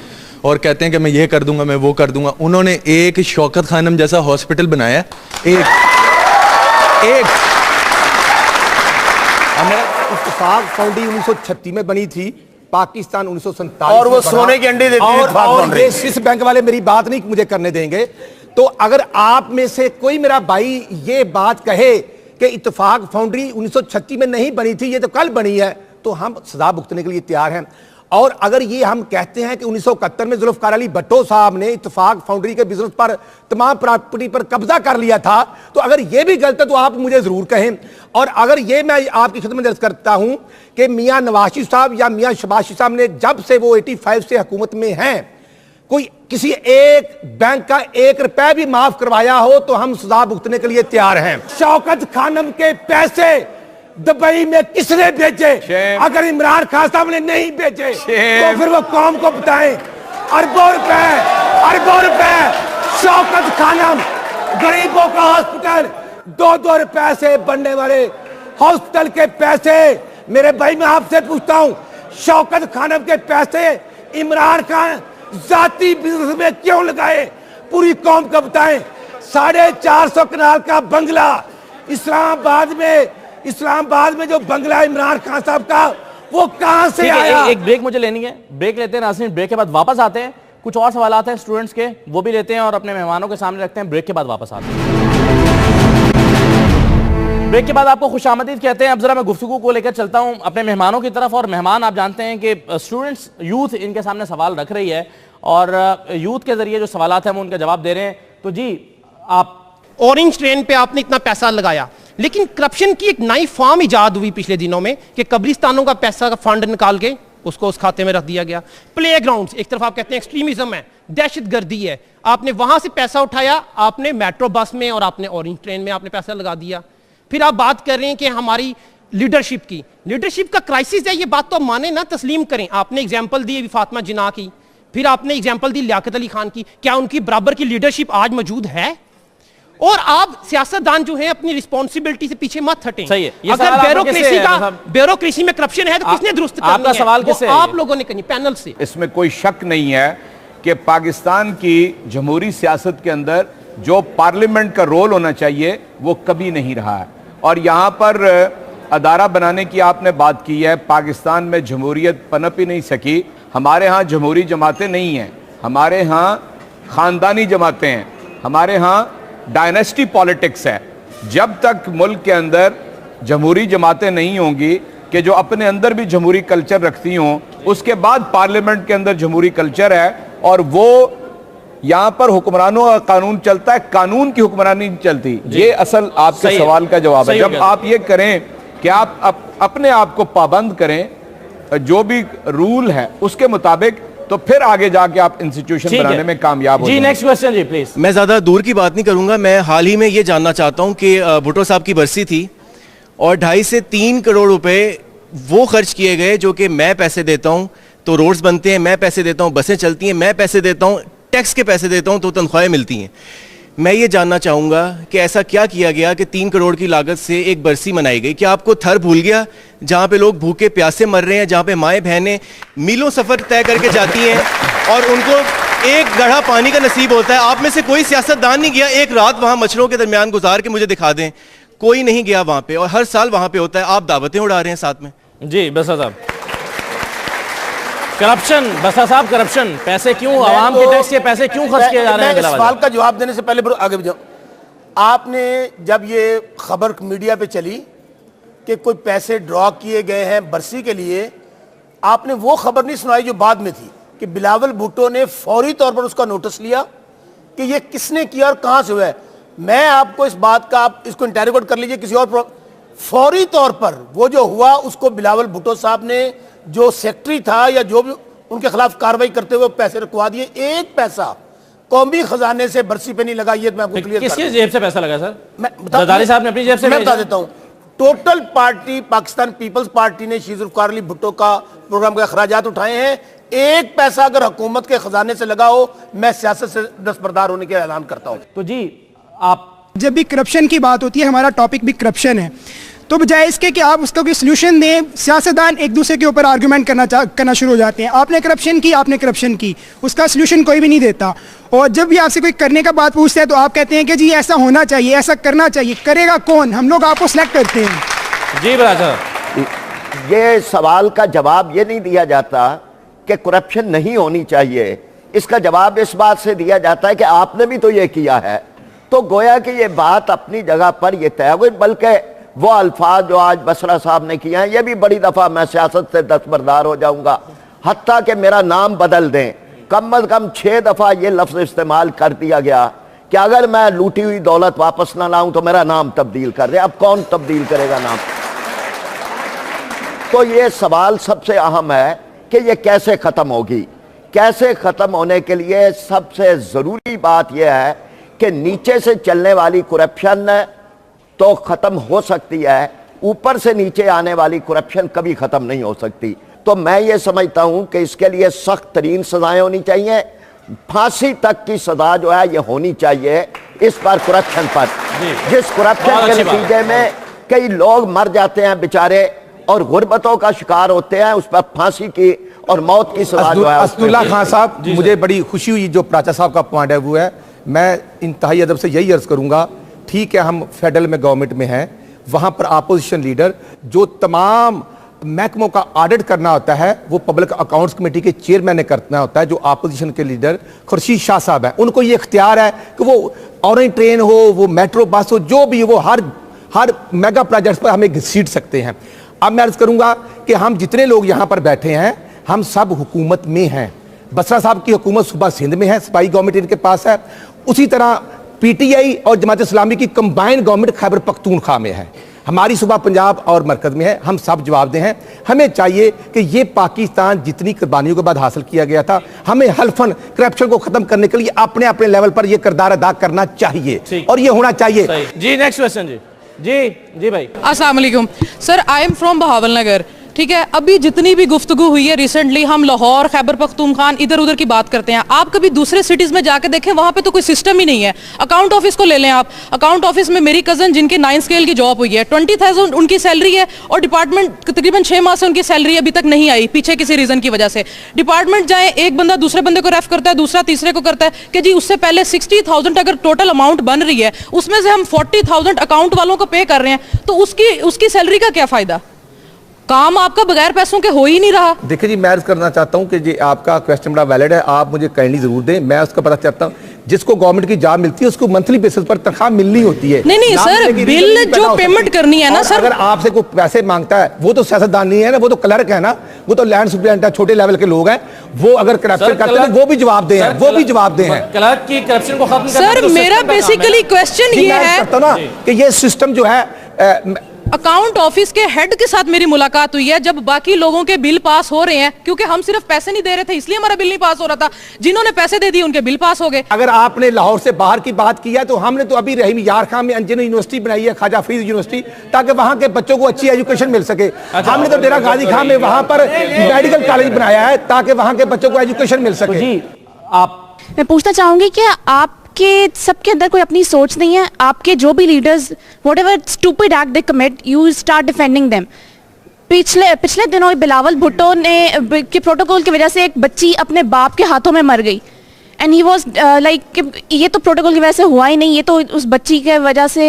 और कहते हैं कि मैं ये कर दूंगा, मैं वो कर दूंगा, उन्होंने एक शौकत खानम जैसा हॉस्पिटल बनाया? इत्तेफाक फाउंड्री 1936 में बनी थी, पाकिस्तान 1947 और वो सोने के अंडे देती है। और ये स्विस बैंक वाले मेरी बात नहीं मुझे करने देंगे। तो अगर आप में से कोई मेरा भाई ये बात कहे कि इत्तेफाक फाउंड्री 1936 में नहीं बनी थी, ये तो कल बनी है, तो हम सजा भुगतने के लिए तैयार हैं। और अगर ये हम कहते हैं कि 1971 में जुल्फकार अली भट्टो साहब ने इत्तेफाक फाउंड्री के बिजनेस पर तमाम प्रॉपर्टी पर कब्जा कर लिया था, तो अगर ये भी गलत है तो आप मुझे जरूर कहें। और अगर ये मैं आपकी खिदमत में दर्ज करता हूं कि मियां नवाज शरीफ साहब या मियां शहबाज शरीफ साहब ने जब से वो 85 से हुकूमत में हैं कोई किसी एक बैंक का 1 रुपया भी माफ करवाया हो तो हम सजा भुगतने के लिए तैयार हैं। शौकत खानम के पैसे दुबई में किसने भेजे? अगर इमरान खान साहब ने नहीं भेजे तो फिर वो कौम को बताएं। अरबों रुपए शौकत खानम, गरीबों का हॉस्पिटल, 2-2 रुपए से बनने वाले हॉस्पिटल के पैसे, मेरे भाई मैं आपसे पूछता हूं, शौकत खानम के पैसे इमरान खान जाती बिजनेस में क्यों लगाए? पूरी कौम को बताएं। 450 कनाल का बंगला इस्लामाबाद में जो बंगला इमरान खान साहब का, वो कहां से आया? एक ब्रेक मुझे लेनी है, ब्रेक लेते हैं नाज़रीन। ब्रेक के बाद वापस आते हैं, कुछ और सवाल हैं स्टूडेंट्स के, वो भी लेते हैं और अपने मेहमानों के सामने रखते हैं। ब्रेक के बाद वापस आते हैं। ब्रेक के बाद आपको खुशामदीद कहते हैं। अब जरा मैं गुफ्तगू को लेकर चलता हूं अपने मेहमानों की तरफ। और मेहमान आप जानते हैं कि स्टूडेंट्स, यूथ इनके सामने सवाल रख रही है और यूथ के जरिए जो सवालात हैं वो उनका जवाब दे रहे हैं। तो जी, आप ऑरेंज ट्रेन पे आपने इतना पैसा लगाया, लेकिन करप्शन की एक नई फॉर्म इजाद हुई पिछले दिनों में कि कब्रिस्तानों का पैसा का फंड निकाल के उसको उस खाते में रख दिया गया। प्लेग्राउंड्स, एक तरफ आप कहते हैं एक्सट्रीमिज्म है, दहशतगर्दी है, आपने वहां से पैसा उठाया, आपने मेट्रो बस में और आपने ऑरेंज ट्रेन में आपने पैसा लगा दिया। फिर आप बात कर रहे हैं कि हमारी लीडरशिप का क्राइसिस है। ये बात तो माने ना, तस्लीम करें। आपने एग्जाम्पल दी फातिमा जिन्ना की, फिर आपने एग्जाम्पल दी लियाकत अली खान की। क्या उनकी बराबर की लीडरशिप आज मौजूद है? और आप सियासतदान जो है अपनी रिस्पॉन्सिबिलिटी से पीछे मत हटें। सही है। अगर ब्यूरोक्रेसी में करप्शन है तो किसने दुरुस्त करनी है? आपका सवाल किससे है? आप लोगों ने करनी, पैनल से। इसमें कोई शक नहीं है कि पाकिस्तान की जमहूरी सियासत के अंदर जो पार्लियामेंट का रोल होना चाहिए वो कभी नहीं रहा है। और यहाँ पर अदारा बनाने की आपने बात की है। पाकिस्तान में जमहूरियत पनप ही नहीं सकी। हमारे यहाँ जमहूरी जमातें नहीं हैं, हमारे यहाँ ख़ानदानी जमातें हैं, हमारे यहाँ डायनेस्टी पॉलिटिक्स है। जब तक मुल्क के अंदर जमहूरी जमातें नहीं होंगी कि जो अपने अंदर भी जमहूरी कल्चर रखती हों, उसके बाद पार्लियामेंट के अंदर जमहूरी कल्चर है और वो यहाँ पर हुक्मरानों का कानून चलता है, कानून की हुक्मरानी नहीं चलती। ये असल आपके सवाल का जवाब है। जब आप ये करें कि आप अपने आप को पाबंद करें जो भी रूल है उसके मुताबिक, तो फिर आगे जाके आप इंस्टीट्यूशन बनाने में कामयाब हो जी। नेक्स्ट क्वेश्चन जी प्लीज। मैं ज़्यादा दूर की बात नहीं करूंगा। मैं हाल ही में ये जानना चाहता हूं कि भुट्टो साहब की बरसी थी और 2.5 से 3 करोड़ रुपए वो खर्च किए गए जो कि मैं पैसे देता हूं तो रोड्स बनते हैं, मैं पैसे देता हूं बसें चलती हैं, मैं पैसे देता हूं टैक्स के पैसे देता हूं तो तनख्वाहें मिलती हैं। मैं ये जानना चाहूँगा कि ऐसा क्या किया गया कि 3 करोड़ की लागत से एक बरसी मनाई गई? क्या आपको थर भूल गया जहाँ पे लोग भूखे प्यासे मर रहे हैं, जहाँ पे माएँ बहनें मीलों सफ़र तय करके जाती हैं और उनको एक गढ़ा पानी का नसीब होता है? आप में से कोई सियासतदान नहीं गया एक रात वहाँ मच्छरों के दरमियान गुजार के मुझे दिखा दें? कोई नहीं गया वहाँ पे, और हर साल वहाँ पे होता है। आप दावतें उड़ा रहे हैं साथ में। जी बसा साहब, करप्शन, बसा साहब करप्शन, पैसे क्यों आवाम के टैक्स के पैसे क्यों खर्च किए जा रहे हैं? इस सवाल का जवाब देने से पहले आगे भी जाऊं। आपने जब ये खबर मीडिया पे चली कि कोई पैसे ड्रॉ किए गए हैं बरसी के लिए, आपने वो खबर नहीं सुनाई जो बाद में थी कि बिलावल भुट्टो ने फौरी तौर पर उसका नोटिस लिया कि ये किसने किया और कहां से हुआ है। मैं आपको इस बात का, आप इसको इंटेरोगेट कर लीजिए किसी और, फौरी तौर पर वो जो हुआ उसको बिलावल भुट्टो साहब ने, जो सेक्रेटरी था या जो भी उनके खिलाफ कार्रवाई करते हुए पैसे रुकवा दिए। एक पैसा कौमी खजाने से बरसी पे नहीं लगा। ये मैं आपको क्लियर, किसकी जेब से पैसा लगा सर? जरदारी साहब ने अपनी जेब से? मैं बता देता हूं। Total party, Pakistan peoples party ने शहीद ज़ुल्फ़िकार अली भुट्टो का प्रोग्राम के अखराजात उठाए हैं। एक पैसा अगर हुकूमत के खजाने से लगा हो, मैं सियासत से दस्तबरदार होने के ऐलान करता हूं। तो जी, आप जब भी करप्शन की बात होती है, हमारा टॉपिक भी करप्शन है, तो बजाय इसके कि आप उसका कोई सोल्यूशन दें, सियासतदान एक दूसरे के ऊपर आर्गूमेंट करना शुरू हो जाते हैं। आपने करप्शन की, उसका सोल्यूशन कोई भी नहीं देता। और जब भी आपसे कोई करने का बात पूछता है तो आप कहते हैं कि जी ऐसा होना चाहिए, ऐसा करना चाहिए। करेगा कौन? हम लोग आपको सिलेक्ट करते हैं। जी बराबर, ये सवाल का जवाब ये नहीं दिया जाता कि करप्शन नहीं होनी चाहिए। इसका जवाब इस बात से दिया जाता है कि आपने भी तो ये किया है। तो गोया कि ये बात अपनी जगह पर ये तय हुई, बल्कि वो अल्फाज जो आज बसरा साहब ने किए हैं, ये भी बड़ी दफ़ा मैं सियासत से दस्तबरदार हो जाऊंगा। हत्ता कि मेरा नाम बदल दें, कम अज़ कम 6 दफ़ा ये लफ्ज़ इस्तेमाल कर दिया गया कि अगर मैं लूटी हुई दौलत वापस ना लाऊं तो मेरा नाम तब्दील कर दे। अब कौन तब्दील करेगा नाम? तो ये सवाल सबसे अहम है कि ये कैसे ख़त्म होगी। कैसे ख़त्म होने के लिए सबसे ज़रूरी बात यह है कि नीचे से चलने वाली करप्शन तो ख़त्म हो सकती है, ऊपर से नीचे आने वाली करप्शन कभी ख़त्म नहीं हो सकती। तो मैं ये समझता हूँ कि इसके लिए सख्त तरीन सज़ाएँ होनी चाहिए, फांसी तक की सज़ा जो है ये होनी चाहिए। इस पर करप्शन पर, जिस करप्शन के नतीजे में कई लोग मर जाते हैं बेचारे और गुर्बतों का शिकार होते हैं, उस पर फांसी की और मौत की सजा जो है। असदुल्ला खान साहब, मुझे बड़ी खुशी हुई जो प्राचा साहब का पॉइंट है वो है, मैं इंतहाई अदब से यही अर्ज करूंगा, ठीक है हम फेडरल में गवर्नमेंट में हैं, वहां पर अपोजिशन लीडर जो तमाम महकमों का ऑडिट करना होता है वो पब्लिक अकाउंट्स कमेटी के चेयरमैन ने करना होता है, जो अपोजिशन के लीडर खुर्शीद शाह साहब हैं, उनको ये इख्तियार है कि वो ऑरेंज ट्रेन हो, वो मेट्रो बस हो, जो भी वो हर मेगा प्रोजेक्ट्स पर हमें घसीट सकते हैं। अब मैं अर्ज करूंगा कि हम जितने लोग यहाँ पर बैठे हैं हम सब हुकूमत में हैं। बसरा साहब की हुकूमत सुबह सिंध में है, सपाई गवर्नमेंट इनके पास है, उसी तरह पीटीआई और जमात इस्लामी की कंबाइंड गवर्नमेंट खैबर पख्तूनख्वा में है, हमारी सुबह पंजाब और मरकज में है, हम सब जवाबदेह हैं। हमें चाहिए कि ये पाकिस्तान जितनी कुर्बानियों के बाद हासिल किया गया था, हमें हल्फन करप्शन को खत्म करने के लिए अपने अपने लेवल पर यह किरदार अदा करना चाहिए और ये होना चाहिए। जी नेक्स्ट क्वेश्चन जी भाई। अस्सलाम वालेकुम sir, I am from Bahawalnagar. ठीक है, अभी जितनी भी गुफ्तगू हुई है रिसेंटली, हम लाहौर, खैबर पख्तूनख्वा, इधर उधर की बात करते हैं। आप कभी दूसरे सिटीज में जाके देखें, वहां पे तो कोई सिस्टम ही नहीं है। अकाउंट ऑफिस को ले लें आप, अकाउंट ऑफिस में मेरी कजन जिनके 9 स्केल की जॉब हुई है, 20,000 उनकी सैलरी है और डिपार्टमेंट तकरीबन 6 माह से उनकी सैलरी अभी तक नहीं आई, पीछे किसी रीजन की वजह से। डिपार्टमेंट जाए, एक बंदा दूसरे बंदे को रेफ करता है, दूसरा तीसरे को करता है कि जी उससे पहले 60,000 अगर टोटल अमाउंट बन रही है, उसमें से हम 40,000 अकाउंट वालों को पे कर रहे हैं, तो उसकी सैलरी का क्या फायदा? काम आपका बगैर पैसों के हो ही नहीं रहा। देखिए जी, मैं अर्ज करना चाहता हूं कि जी आपका क्वेश्चन बड़ा वैलिड है, आप मुझे काइंडली जरूर दें, मैं उसका पता चाहता हूं। जिसको गवर्नमेंट की जॉब मिलती है उसको मंथली बेसिस पर तनख्वाह मिलनी होती है। नहीं सर, बिल जो पेमेंट करनी है ना सर, अगर आपसे कोई पैसे मांगता है वो तो सियासतदान नहीं है ना, वो तो क्लर्क है ना, वो तो लैंड सुपरिटेंडेंट है, छोटे लेवल के लोग हैं, वो अगर करप्शन करते हैं वो भी जवाब दे हैं, वो भी जवाब दे हैं। क्लर्क की करप्शन को खत्म सर, मेरा बेसिकली क्वेश्चन ये है कि ये सिस्टम जो है, अकाउंट ऑफिस के हेड के साथ मेरी मुलाकात हुई है जब बाकी लोगों के बिल पास हो रहे हैं, क्योंकि हम सिर्फ पैसे नहीं दे रहे थे इसलिए हमारा बिल नहीं पास हो रहा था, जिन्होंने पैसे दे दिए उनके बिल पास हो गए। अगर आपने लाहौर से बाहर की बात की है तो हमने तो अभी रहीम यार खान में इंजीनियरिंग यूनिवर्सिटी बनाई है, ख्वाजा फरीद यूनिवर्सिटी, ताकि वहां के बच्चों को अच्छी एजुकेशन मिल सके। हमने तो डेरा गाजी खान में वहां पर मेडिकल कॉलेज बनाया है ताकि वहां के बच्चों को एजुकेशन मिल सके। मैं पूछना चाहूंगी कि आप के सबके अंदर कोई अपनी सोच नहीं है? आपके जो भी leaders whatever stupid act they commit, you start defending them. पिछले दिनों बिलावल भुट्टो ने के प्रोटोकॉल की वजह से एक बच्ची अपने बाप के हाथों में मर गई, एंड ही वाज लाइक ये तो प्रोटोकॉल की वजह से हुआ ही नहीं, ये तो उस बच्ची के वजह से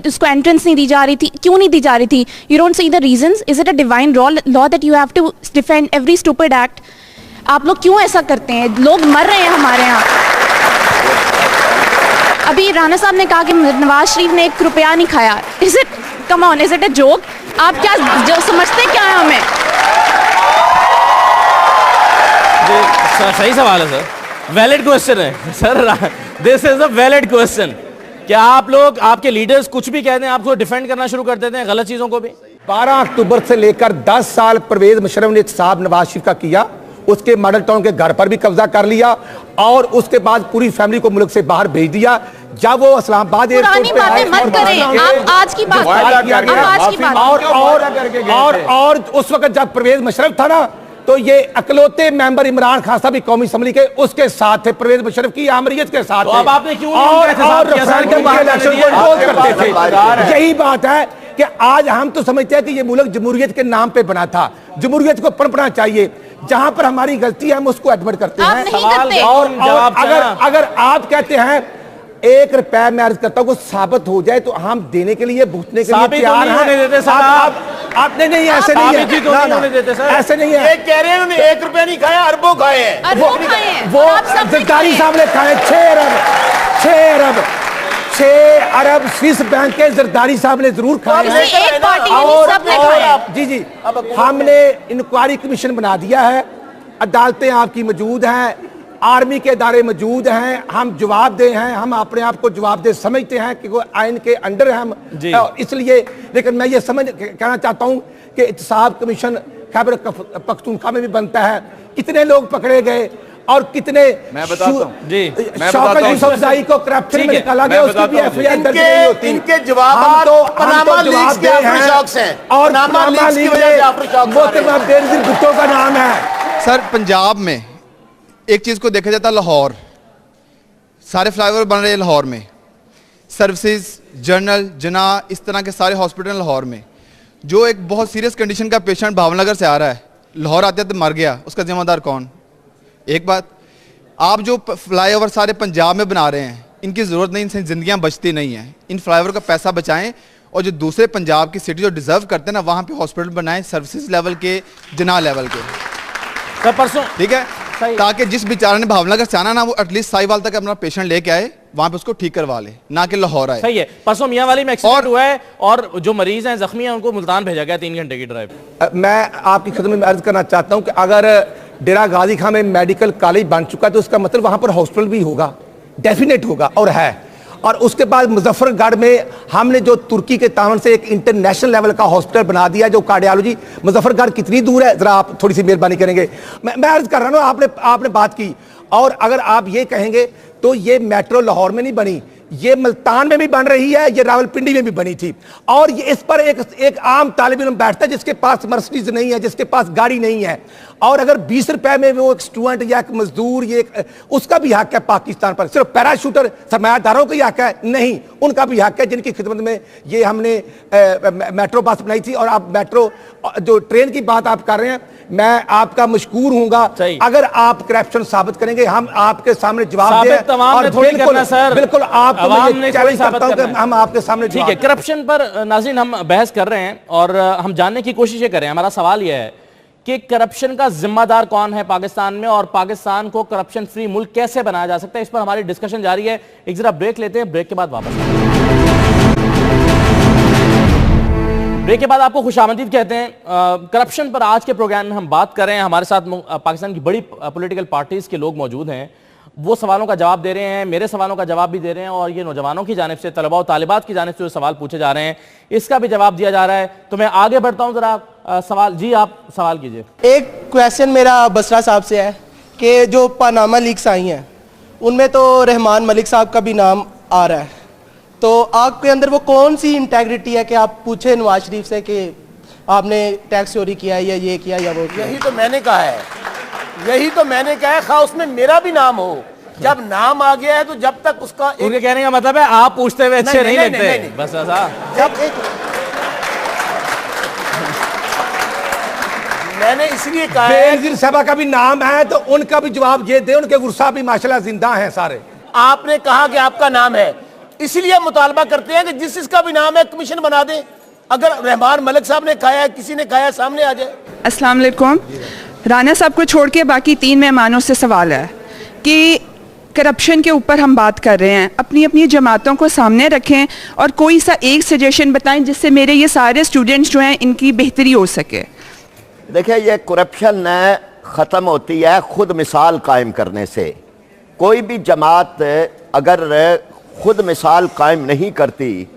उसको एंट्रेंस नहीं दी जा रही थी। क्यों नहीं दी जा रही थी? You don't see the reasons? Is it a divine law that you have to defend every stupid act? आप लोग क्यों ऐसा करते हैं? लोग मर रहे हैं हमारे यहाँ। अभी राणा साहब ने कहा कि नवाज शरीफ ने 1 रुपया नहीं खाया। Is it, come on, is it a joke? आप क्या जो समझते क्या है हमें? सही सवाल है सर, वैलिड क्वेश्चन है sir, this is a valid question. क्या आप लोग, आपके लीडर्स कुछ भी कहते हैं आपको डिफेंड करना शुरू कर देते हैं गलत चीजों को भी? 12 अक्टूबर से लेकर 10 साल परवेज मुशर्रफ ने साहब नवाज शरीफ का किया, उसके मॉडल टाउन के घर पर भी कब्जा कर लिया और उसके बाद पूरी फैमिली को मुल्क से बाहर भेज दिया। जब वो इस्लामाबाद पुरानी बातें मत करें, आप आज की बात और उस वक्त जब परवेज मुशर्रफ था ना, तो ये अकलौते मेंबर इमरान खान साहब कौमी असम्बली के उसके साथ थे, परवेज मुशर्रफ की आमरीत के साथ। तो अब आपने क्यों करते थे? यही बात है कि आज हम तो समझते हैं कि ये मुल्क जमहूरियत के नाम पे बना था, जमहूरियत को पनपना चाहिए। जहां पर हमारी गलती है हम उसको एडमिट करते हैं। और अगर आप कहते हैं 1 रुपया, मैं अर्ज करता हूं साबित हो जाए तो हम देने के लिए भुगतने के लिए तैयार हैं। आप नहीं, ऐसे नहीं है, ऐसे नहीं है। कह रहे हैं उन्होंने 1 रुपया नहीं खाया, अरबों खाए हैं। वो जरदारी साहब ने खाए 6 अरब स्विस बैंक के जरदारी साहब ने जरूर खाए हैं। जी, हमने इंक्वायरी कमीशन बना दिया है, अदालतें आपकी मौजूद हैं, आर्मी के इदारे मौजूद हैं, हम जवाबदेह हैं, हम अपने आप को जवाबदेह समझते हैं कि वो आइन के अंडर है हम, इसलिए। लेकिन मैं ये कहना चाहता हूं कि एहतसाब कमीशन खैबर पख्तूनख्वा में भी बनता है, कितने लोग पकड़े गए और कितने मैं बताता हूं जी, को करप्शन में निकाला गया, उसकी भी एफआईआर दर्ज नहीं होती। इनके जवाब पनामा लीक्स के आफ्टरशॉक्स हैं और पनामा लीक्स की वजह से आफ्टरशॉक्स भुट्टो का नाम है। सर, पंजाब में एक चीज को देखा जाता है, लाहौर, सारे फ्लाईओवर बन रहे हैं लाहौर में, सर्विसेज, जर्नल, जना, इस तरह के सारे हॉस्पिटल लाहौर में। जो एक बहुत सीरियस कंडीशन का पेशेंट भावनगर से आ रहा है, लाहौर आते तो मर गया, उसका जिम्मेदार कौन? एक बात, आप जो फ्लाईओवर सारे पंजाब में बना रहे हैं, इनकी ज़रूरत नहीं, इनसे ज़िंदगियाँ बचती नहीं हैं। इन फ्लाईओवर का पैसा बचाएं और जो दूसरे पंजाब की सिटी जो डिज़र्व करते हैं ना, वहाँ पे हॉस्पिटल बनाएं, सर्विसेज लेवल के, जना लेवल के। सर परसों ठीक है, ताकि जिस बेचारे ने भावनगर से आना ना, वो एटलीस्ट साहिवाल तक अपना पेशेंट लेके आए, वहाँ पे उसको ठीक करवा ले, ना कि लाहौर आए। सही है। परसों मियाँ वाली में एक्सीडेंट हुआ है और जो मरीज हैं, जख्मी हैं, उनको मुल्तान भेजा गया 3 घंटे की ड्राइव। मैं आपकी खिदमत में अर्ज करना चाहता हूं कि अगर डेरा गाजी खान में मेडिकल कॉलेज बन चुका है तो उसका मतलब वहां पर हॉस्पिटल भी होगा, डेफिनेट होगा और है। और उसके बाद मुजफ्फरगढ़ में हमने जो तुर्की के तावन से एक इंटरनेशनल लेवल का हॉस्पिटल बना दिया जो कार्डियोलॉजी। मुजफ्फरगढ़ कितनी दूर है, जरा आप थोड़ी सी मेहरबानी करेंगे। मैं अर्ज कर रहा हूँ, आपने बात की, और अगर आप ये कहेंगे तो ये मेट्रो लाहौर में नहीं बनी, ये मुल्तान में भी बन रही है, ये रावलपिंडी में भी बनी थी। और ये इस पर एक आम तालिब इल्म बैठता है जिसके पास मर्सिडीज नहीं है, जिसके पास गाड़ी नहीं है, और अगर 20 रुपए में वो एक स्टूडेंट या एक मजदूर, ये उसका भी हक है पाकिस्तान पर। सिर्फ पैराशूटर सरमायादारों का ही हक है? नहीं, उनका भी हक है, जिनकी खिदमत में ये हमने मेट्रो बस बनाई थी। और आप मेट्रो जो ट्रेन की बात आप कर रहे हैं, मैं आपका मशकूर हूंगा अगर आप करप्शन साबित करेंगे, हम आपके सामने जवाब दें। और बिल्कुल आपको चैलेंज करता हूं कि हम आपके सामने। ठीक है, करप्शन पर नाज़रीन हम बहस कर रहे हैं और हम जानने की कोशिश ये कर रहे हैं। हमारा सवाल यह है कि करप्शन का जिम्मेदार कौन है पाकिस्तान में, और पाकिस्तान को करप्शन फ्री मुल्क कैसे बनाया जा सकता है, इस पर हमारी डिस्कशन जारी है। एक जरा ब्रेक लेते हैं, ब्रेक के बाद वापस। ब्रेक के बाद आपको खुशामदीद कहते हैं। करप्शन पर आज के प्रोग्राम में हम बात कर रहे हैं। हमारे साथ पाकिस्तान की बड़ी पॉलिटिकल पार्टीज के लोग मौजूद हैं, वो सवालों का जवाब दे रहे हैं, मेरे सवालों का जवाब भी दे रहे हैं, और ये नौजवानों की जानिब से, तलबा और तालिबात की जानिब से जो सवाल पूछे जा रहे हैं, इसका भी जवाब दिया जा रहा है। तो मैं आगे बढ़ता हूं, जरा सवाल जी आप सवाल कीजिए। एक क्वेश्चन मेरा बसरा साहब से है कि जो पनामा लीक्स आई हैं उनमें तो रहमान मलिक साहब का भी नाम आ रहा है, तो आपके अंदर वो कौन सी इंटेग्रिटी है कि आप पूछे नवाज शरीफ से कि आपने टैक्स चोरी किया है या ये किया या वो किया? यही तो मैंने कहा है, यही तो मैंने कहा है, खा उसमें मेरा भी नाम हो। जब नाम आ गया है तो जब तक उसका उनके कहने का मतलब है आप पूछते हुए अच्छे नहीं लगते, बस ऐसा। जब मैंने इसलिए कहा बेनज़ीर साहबा का भी नाम है तो उनका भी जवाब ये दे, उनके गुस्सा भी माशाल्लाह जिंदा हैं सारे। आपने कहा कि आपका नाम है, इसलिए हम मुतालबा करते हैं कि जिसका भी नाम है कमीशन बना दें। अगर रहमान मलिक साहब ने कहा है, किसी ने कहा है, सामने आ जाए। अस्सलाम वालेकुम। राना साहब को छोड़ के बाकी 3 मेहमानों से सवाल है कि करप्शन के ऊपर हम बात कर रहे हैं, अपनी अपनी जमातों को सामने रखें और कोई सा एक सजेशन बताएं जिससे मेरे ये सारे स्टूडेंट्स जो हैं इनकी बेहतरी हो सके। देखिए, ये करप्शन ख़त्म होती है खुद मिसाल कायम करने से। कोई भी जमात अगर खुद मिसाल कायम नहीं करती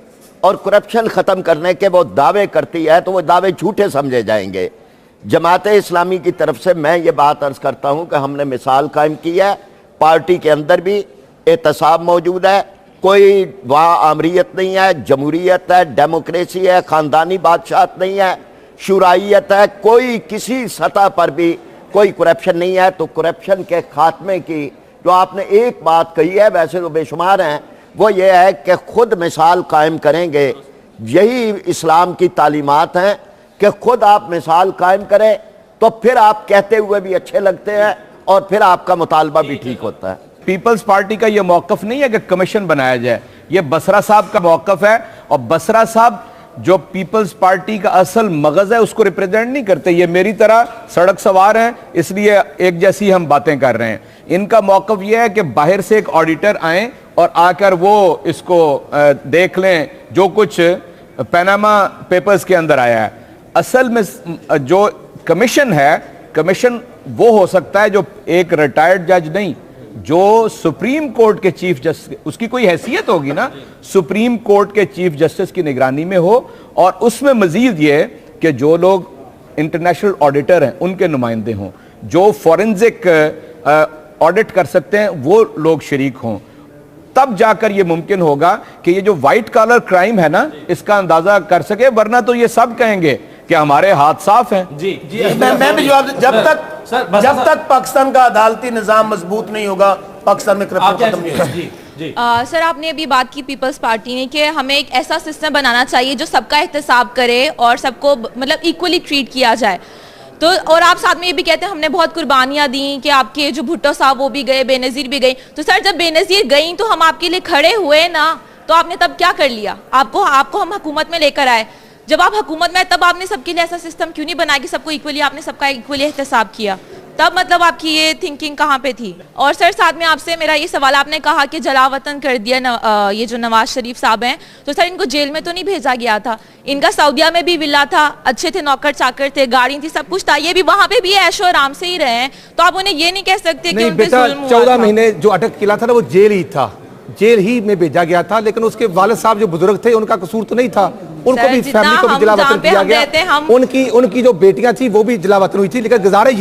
और करप्शन ख़त्म करने के वो दावे करती है तो वो दावे झूठे समझे जाएंगे। जमात इस्लामी की तरफ से मैं ये बात अर्ज़ करता हूँ कि हमने मिसाल कायम की है, पार्टी के अंदर भी एहतसाब मौजूद है, कोई वहाँ आमरीत नहीं है, जमहूरियत है, डेमोक्रेसी है, ख़ानदानी बादशाहत नहीं है, शुराइयत है, कोई किसी सतह पर भी कोई करप्शन नहीं है। तो करप्शन के खात्मे की जो आपने एक बात कही है, वैसे तो बेशुमार हैं, वो ये है कि खुद मिसाल कायम करेंगे। यही इस्लाम की तालीमात हैं कि खुद आप मिसाल कायम करें तो फिर आप कहते हुए भी अच्छे लगते हैं और फिर आपका मुतालबा भी ठीक होता है। पीपल्स पार्टी का यह मौकफ नहीं है कि कमीशन बनाया जाए, यह बसरा साहब का मौकफ है, और बसरा साहब जो पीपल्स पार्टी का असल मगज है उसको रिप्रेजेंट नहीं करते। ये मेरी तरह सड़क सवार हैं, इसलिए एक जैसी हम बातें कर रहे हैं। इनका मौकफ यह है कि बाहर से एक ऑडिटर आए और आकर वो इसको देख लें जो कुछ पनामा पेपर्स के अंदर आया है। असल में जो कमीशन है, कमीशन वो हो सकता है जो एक रिटायर्ड जज नहीं, जो सुप्रीम कोर्ट के चीफ जस्टिस, उसकी कोई हैसियत होगी ना, सुप्रीम कोर्ट के चीफ जस्टिस की निगरानी में हो, और उसमें मजीद ये कि जो लोग इंटरनेशनल ऑडिटर हैं उनके नुमाइंदे हों, जो फॉरेंसिक ऑडिट कर सकते हैं वो लोग शरीक हों, तब जाकर ये मुमकिन होगा कि ये जो व्हाइट कॉलर क्राइम है ना, इसका अंदाजा कर सके। वरना तो ये सब कहेंगे कि हमारे हाथ साफ हैं। जी जी, मैं भी जवाब, जब तक पाकिस्तान का अदालती निजाम मजबूत नहीं होगा, पाकिस्तान में करप्शन खत्म नहीं होगा। सर आपने अभी बात की पीपल्स पार्टी ने कि हमें एक ऐसा सिस्टम बनाना चाहिए जो सबका एहतसाब करे और सबको मतलब इक्वली ट्रीट किया जाए। तो और आप साथ में ये भी कहते हैं हमने बहुत कुर्बानियां दी कि आपके जो भुट्टो साहब वो भी गए, बेनज़ीर भी गई। तो सर जब बेनज़ीर गई तो हम आपके लिए खड़े हुए ना, तो आपने तब क्या कर लिया? आपको हम हुकूमत में लेकर आए, जब आप हुकूमत में तब आपने सबके लिए ऐसा सिस्टम क्यों नहीं बनाया कि सबको इक्वली, आपने सबका इक्वली एहतसाब किया? तब मतलब आपकी ये थिंकिंग कहाँ पे थी? और सर साथ में आपसे मेरा ये सवाल, आपने कहा कि जलावतन कर दिया ये जो नवाज शरीफ साहब हैं, तो सर इनको जेल में तो नहीं भेजा गया था? इनका सऊदिया में भी विला था, अच्छे थे, नौकर चाकर थे, गाड़ी थी, सब कुछ था, ये भी वहाँ पे भी ऐशो आराम से ही रहे हैं। तो आप उन्हें ये नहीं कह सकते कि उन पे जुल्म हुआ था? 14 महीने जो अटक किया था ना वो जेल ही था, जेल ही में भेजा गया था। लेकिन उसके वालिद साहब जो बुजुर्ग थे उनका कसूर तो नहीं था, उनको भी फैमिली को भी जलावतन किया गया, उनकी जो बेटियां थी वो भी जलावतन हुई थी। लेकिन गुजारे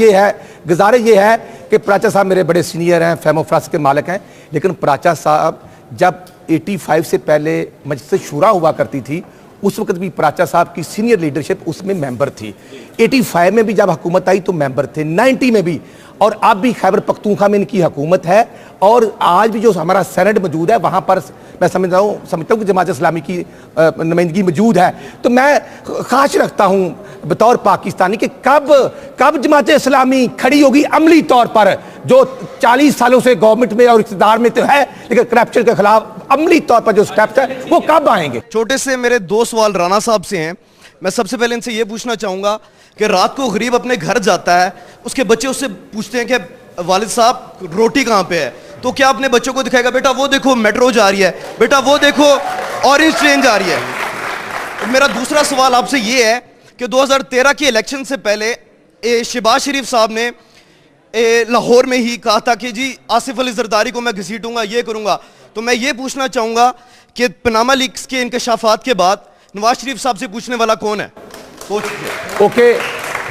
ये है कि प्राचा साहब मेरे बड़े सीनियर हैं, फेमो फ्रस के मालिक हैं, लेकिन प्राचा साहब जब 85 से पहले मजलिस शूरा हुआ करती थी उस वक्त भी प्राचा साहब की सीनियर लीडरशिप उसमें मेंबर थी। 85 में भी जब हुकूमत आई तो मेंबर थे, 90 में भी, और अब भी खैबर पख्तूनख्वा में इनकी हुकूमत है। और आज भी जो हमारा सेनेट मौजूद है वहाँ पर मैं समझता हूँ कि जमात इस्लामी की नुमाइंदगी मौजूद है। तो मैं ख्वाहिश रखता हूँ बतौर पाकिस्तानी कि कब जमात इस्लामी खड़ी होगी अमली तौर पर, जो 40 सालों से गवर्नमेंट में और इक़्तिदार में तो है, लेकिन करप्शन के खिलाफ अमली तौर पर जो स्टेप्स है वो कब आएंगे? छोटे से मेरे 2 सवाल राणा साहब से हैं। मैं सबसे पहले इनसे ये पूछना चाहूँगा कि रात को गरीब अपने घर जाता है, उसके बच्चे उससे पूछते हैं कि वालिद साहब रोटी कहाँ पे है, तो क्या अपने बच्चों को दिखाएगा बेटा वो देखो मेट्रो जा रही है, बेटा वो देखो ऑरेंज ट्रेन जा रही है? तो मेरा दूसरा सवाल आपसे ये है कि 2013 के इलेक्शन से पहले शहबाज शरीफ साहब ने लाहौर में ही कहा था कि जी आसिफ अली जरदारी को मैं घसीटूंगा, ये करूंगा। तो मैं ये पूछना चाहूँगा कि पनामा लीक्स के इंकशाफात के बाद नवाज शरीफ साहब से पूछने वाला कौन है? ओके,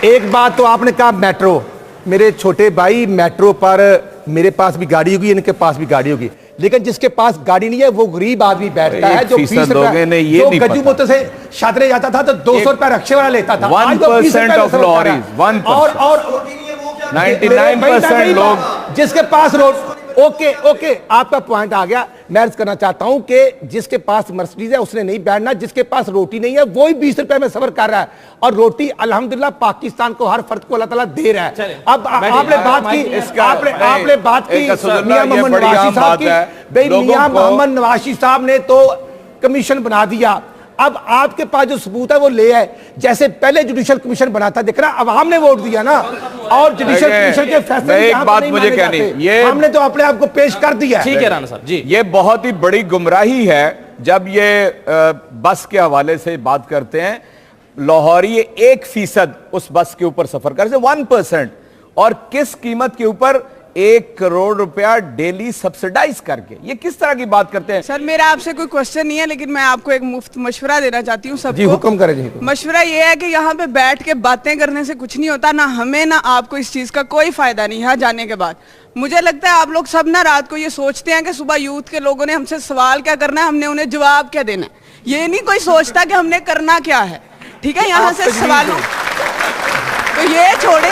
एक बात तो आपने कहा मेट्रो, मेरे छोटे भाई मेट्रो पर मेरे पास भी गाड़ी होगी, इनके पास भी गाड़ी होगी, लेकिन जिसके पास गाड़ी नहीं है वो गरीब आदमी बैठता है जो 20 रुपए जो गज्जू मोतो से शादरे जाता था तो 200 रुपए रक्षा वाला लेता था। 1% ऑफ लॉरीज, 1%। और 99% लोग जिसके पास रोड, ओके आपका पॉइंट आ गया। मैं अर्ज करना चाहता हूं कि जिसके पास मर्सिडीज है उसने नहीं बैठना, जिसके पास रोटी नहीं है वो ही 20 रुपए में सफर कर रहा है, और रोटी अल्हम्दुलिल्लाह पाकिस्तान को हर फर्द को अल्लाह ताला दे रहा है। अब आपने बात की मियां मोहम्मद नवाशी साहब की, मियां मोहम्मद नवाशी साहब ने तो कमीशन बना दिया, अब आपके पास जो सबूत है वो ले आए। जैसे पहले जुडिशल कमीशन बना था, देख रहा अवाम ने वोट दिया ना, और जुडिशल कमीशन के फैसले एक बात मुझे कहनी, ये हमने तो अपने आप को पेश कर दिया। ठीक है राणा साहब जी, ये बहुत ही बड़ी गुमराही है जब ये बस के हवाले से बात करते हैं। लाहौरी 1% उस बस के ऊपर सफर करते, 1%, और किस कीमत के ऊपर 1 करोड़ रुपया डेली सब्सिडाइज करके, ये किस तरह की बात करते हैं? सर मेरा आपसे कोई क्वेश्चन नहीं है, लेकिन मैं आपको एक मुफ्त मशवरा देना चाहती हूँ सबको। जी हुक्म करें जी। मशवरा ये है कि यहाँ पे बैठ के बातें करने से कुछ नहीं होता, ना हमें ना आपको इस चीज का कोई फायदा नहीं यहाँ जाने के बाद। मुझे लगता है आप लोग सब ना रात को ये सोचते हैं कि सुबह यूथ के लोगों ने हमसे सवाल क्या करना है, हमने उन्हें जवाब क्या देना है। ये नहीं कोई सोचता कि हमने करना क्या है, ठीक है? यहाँ से सवाल तो ये छोड़े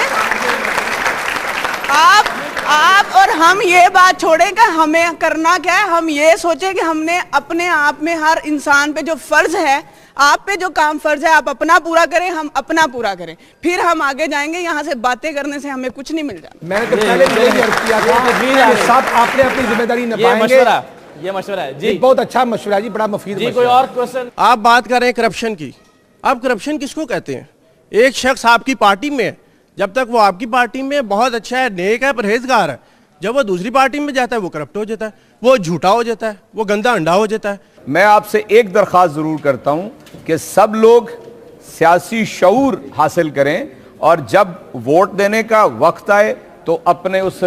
आप और हम ये बात छोड़ें कि हमें करना क्या है। हम ये सोचें कि हमने अपने आप में हर इंसान पे जो फर्ज है, आप पे जो काम फर्ज है, आप अपना पूरा करें, हम अपना पूरा करें, फिर हम आगे जाएंगे। यहाँ से बातें करने से हमें कुछ नहीं मिल जाता। मैंने तो पहले भी यही अर्ज किया था कि सब आपने अपनी जिम्मेदारी निभाएंगे। ये मशवरा है जी, बहुत अच्छा मशवरा जी, बड़ा मुफीद जी। कोई और क्वेश्चन? आप बात कर रहे हैं करप्शन की, आप करप्शन किसको कहते हैं? एक शख्स आपकी पार्टी में है, जब तक वो आपकी पार्टी में बहुत अच्छा है, नेक है, परहेजगार है, जब वो दूसरी पार्टी में जाता है वो करप्ट हो जाता है, वो झूठा हो जाता है, वो गंदा अंडा हो जाता है। मैं आपसे एक दरख्वास्त जरूर करता हूं कि सब लोग सियासी शऊर हासिल करें, और जब वोट देने का वक्त आए तो अपने उस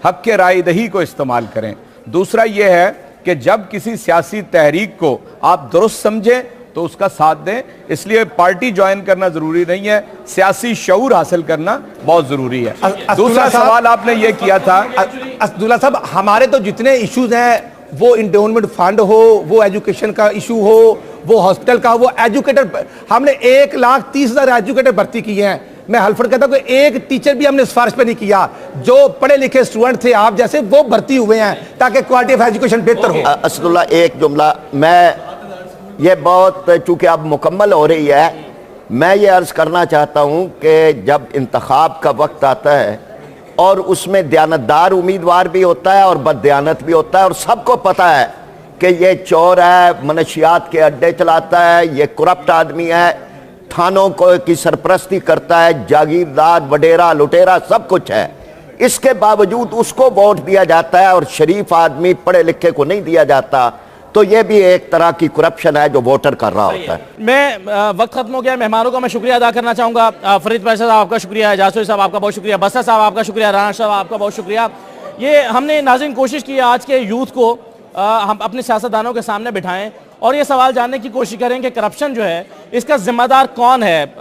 हक के राय दही को इस्तेमाल करें। दूसरा यह है कि जब किसी सियासी तहरीक को आप दुरुस्त समझें तो उसका साथ दें। इसलिए पार्टी ज्वाइन करना जरूरी नहीं है, सियासी शऊर हासिल करना बहुत जरूरी है। दूसरा सवाल आपने ये किया था असदुल्ला साहब, हमारे तो जितने इश्यूज हैं, वो इंडोमेंट फंड हो, वो एजुकेशन का इशू हो, वो हॉस्पिटल का, वो एजुकेटर, हमने 1,30,000 एजुकेटर भर्ती किए हैं, मैं हल्फड़ कहता हूं कि एक टीचर भी हमने सिफारिश पे नहीं किया। जो पढ़े लिखे स्टूडेंट थे आप जैसे, वो भर्ती हुए हैं ताकि क्वालिटी ऑफ एजुकेशन बेहतर हो। असदुल्ला, एक जुमला, मैं ये बहुत चूंकि अब मुकम्मल हो रही है, मैं ये अर्ज करना चाहता हूं कि जब इंतखाब का वक्त आता है और उसमें दयानतदार उम्मीदवार भी होता है और बददयानत भी होता है, और सबको पता है कि ये चोर है, मनशियात के अड्डे चलाता है, ये करप्ट आदमी है, थानों को की सरपरस्ती करता है, जागीरदार, वडेरा, लुटेरा सब कुछ है। इसके बावजूद उसको वोट दिया जाता है और शरीफ आदमी पढ़े लिखे को नहीं दिया जाता, तो ये भी एक तरह की करप्शन है जो वोटर कर रहा होता है। मैं वक्त खत्म हो गया, मेहमानों का मैं शुक्रिया अदा करना चाहूँगा। फरीद पाशा साहब आपका शुक्रिया, जासूरी साहब आपका बहुत शुक्रिया, बसरा साहब आपका शुक्रिया, राना साहब आपका बहुत शुक्रिया। ये हमने नाज़रीन कोशिश की आज के यूथ को हम अपने सियासतदानों के सामने बिठाएं और ये सवाल जानने की कोशिश करें कि करप्शन जो है इसका जिम्मेदार कौन है।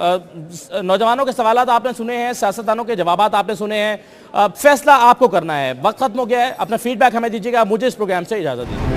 नौजवानों के सवालात आपने सुने हैं, सियासतदानों के जवाबात आपने सुने हैं, फैसला आपको करना है। वक्त खत्म हो गया है, अपना फीडबैक हमें दीजिएगा। मुझे इस प्रोग्राम से इजाज़त दीजिए।